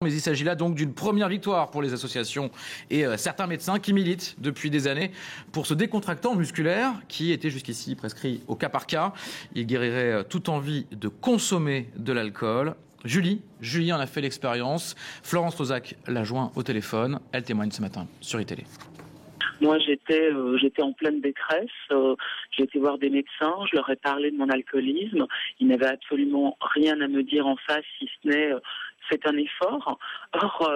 Mais il s'agit là donc d'une première victoire pour les associations et certains médecins qui militent depuis des années pour ce décontractant musculaire qui était jusqu'ici prescrit au cas par cas. Il guérirait toute envie de consommer de l'alcool. Julie en a fait l'expérience. Florence Lozac l'a joint au téléphone. Elle témoigne ce matin sur iTélé. Moi, j'étais en pleine détresse. J'ai été voir des médecins. Je leur ai parlé de mon alcoolisme. Ils n'avaient absolument rien à me dire en face, si ce n'est c'est un effort. Or,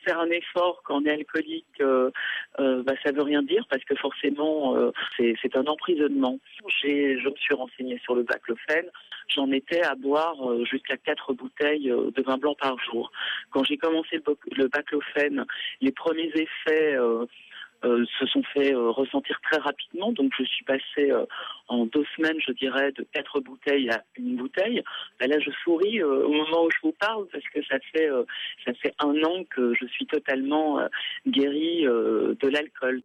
faire un effort quand on est alcoolique, ça veut rien dire parce que forcément, c'est un emprisonnement. Je me suis renseignée sur le baclofène. J'en étais à boire jusqu'à 4 bouteilles de vin blanc par jour. Quand j'ai commencé le baclofène, les premiers effets se sont fait ressentir très rapidement. Donc je suis passée en 2 semaines, je dirais, de 4 bouteilles à 1 bouteille. Là, je souris au moment où je vous parle parce que ça fait 1 an que je suis totalement guérie de l'alcool.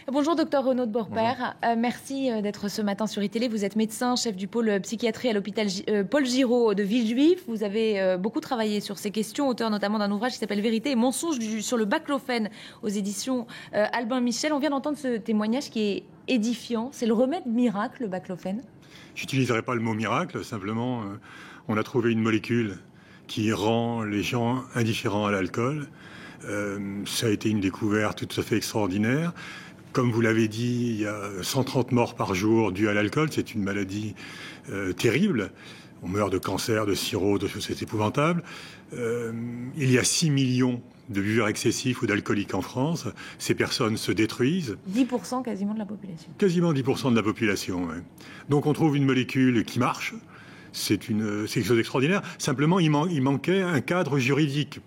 Bonjour docteur Renaud de Bourpère, merci d'être ce matin sur iTélé. Vous êtes médecin, chef du pôle psychiatrie à l'hôpital Paul Giraud de Villejuif. Vous avez beaucoup travaillé sur ces questions, auteur notamment d'un ouvrage qui s'appelle Vérité et mensonges sur le baclofène aux éditions Albin Michel. On vient d'entendre ce témoignage qui est édifiant. C'est le remède miracle, le baclofène? J'utiliserai pas le mot miracle, simplement on a trouvé une molécule qui rend les gens indifférents à l'alcool. Ça a été une découverte tout à fait extraordinaire. Comme vous l'avez dit, il y a 130 morts par jour dues à l'alcool. C'est une maladie terrible. On meurt de cancer, de cirrhose, de choses, c'est épouvantable. Il y a 6 millions de buveurs excessifs ou d'alcooliques en France. Ces personnes se détruisent. 10% quasiment de la population. Quasiment 10% de la population, ouais. Donc on trouve une molécule qui marche. C'est quelque chose d'extraordinaire. Simplement, il manquait un cadre juridique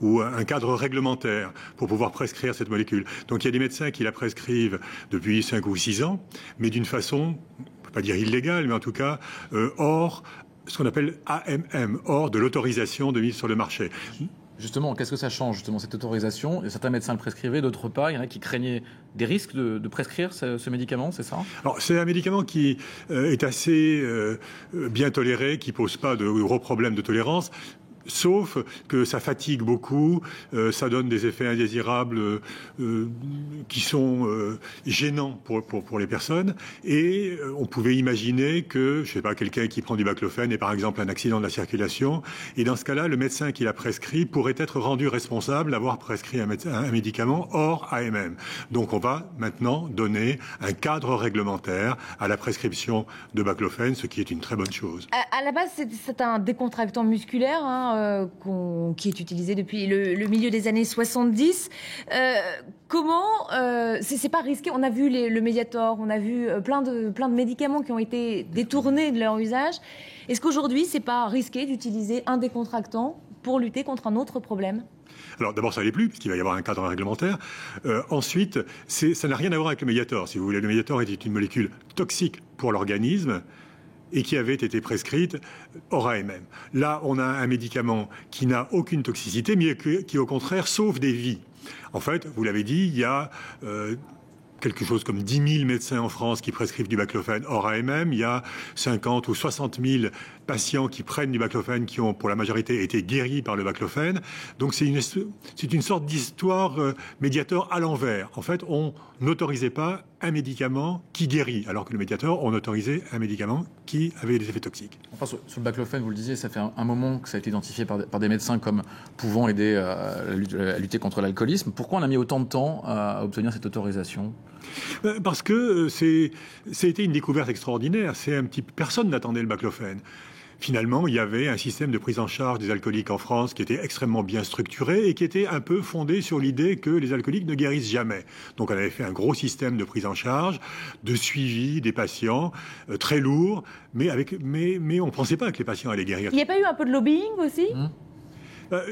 ou un cadre réglementaire pour pouvoir prescrire cette molécule. Donc il y a des médecins qui la prescrivent depuis 5 ou 6 ans, mais d'une façon, on ne peut pas dire illégale, mais en tout cas hors ce qu'on appelle AMM, hors de l'autorisation de mise sur le marché. Justement, qu'est-ce que ça change, justement, cette autorisation? Certains médecins le prescrivaient, d'autres pas. Il y en a qui craignaient des risques de prescrire ce médicament, c'est ça? Alors, c'est un médicament qui est assez bien toléré, qui ne pose pas de gros problèmes de tolérance. Sauf que ça fatigue beaucoup, ça donne des effets indésirables qui sont gênants pour les personnes. Et on pouvait imaginer que, je sais pas, quelqu'un qui prend du baclofène ait par exemple un accident de la circulation. Et dans ce cas-là, le médecin qui l'a prescrit pourrait être rendu responsable d'avoir prescrit un médicament hors AMM. Donc on va maintenant donner un cadre réglementaire à la prescription de baclofène, ce qui est une très bonne chose. À la base, c'est un décontractant musculaire, qui est utilisé depuis le milieu des années 70. Comment c'est pas risqué? On a vu le Mediator, on a vu plein de médicaments qui ont été détournés de leur usage. Est-ce qu'aujourd'hui, c'est pas risqué d'utiliser un décontractant pour lutter contre un autre problème? Alors d'abord, ça l'est plus, puisqu'il va y avoir un cadre réglementaire. Ensuite, ça n'a rien à voir avec le Mediator. Si vous voulez, le Mediator était une molécule toxique pour l'organisme et qui avait été prescrite hors AMM. Là, on a un médicament qui n'a aucune toxicité, mais qui, au contraire, sauve des vies. En fait, vous l'avez dit, il y a quelque chose comme 10 000 médecins en France qui prescrivent du baclofène hors AMM. Il y a 50 ou 60 000 patients qui prennent du baclofène qui ont, pour la majorité, été guéris par le baclofène. Donc c'est une sorte d'histoire Mediator à l'envers. En fait, on n'autorisait pas un médicament qui guérit, alors que le Mediator, on autorisait un médicament qui avait des effets toxiques. Enfin, sur le baclofène, vous le disiez, ça fait un moment que ça a été identifié par des médecins comme pouvant aider à lutter contre l'alcoolisme. Pourquoi on a mis autant de temps à obtenir cette autorisation? Parce que c'était une découverte extraordinaire. Personne n'attendait le baclofène. Finalement, il y avait un système de prise en charge des alcooliques en France qui était extrêmement bien structuré et qui était un peu fondé sur l'idée que les alcooliques ne guérissent jamais. Donc on avait fait un gros système de prise en charge, de suivi des patients, très lourd, mais on ne pensait pas que les patients allaient guérir. Il n'y a pas eu un peu de lobbying aussi?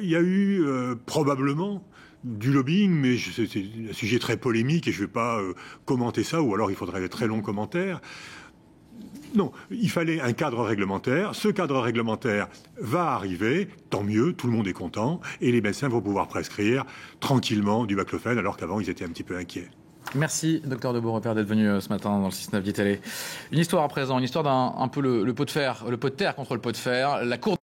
Il y a eu probablement du lobbying, mais c'est un sujet très polémique et je ne vais pas commenter ça, ou alors il faudrait des très longs commentaires. Non, il fallait un cadre réglementaire. Ce cadre réglementaire va arriver, tant mieux, tout le monde est content, et les médecins vont pouvoir prescrire tranquillement du baclofène, alors qu'avant ils étaient un petit peu inquiets. Merci, docteur de Bourpère, d'être venu ce matin dans le 6-9 d'ITélé. Une histoire à présent, une histoire d'un peu le pot de fer, le pot de terre contre le pot de fer. La Cour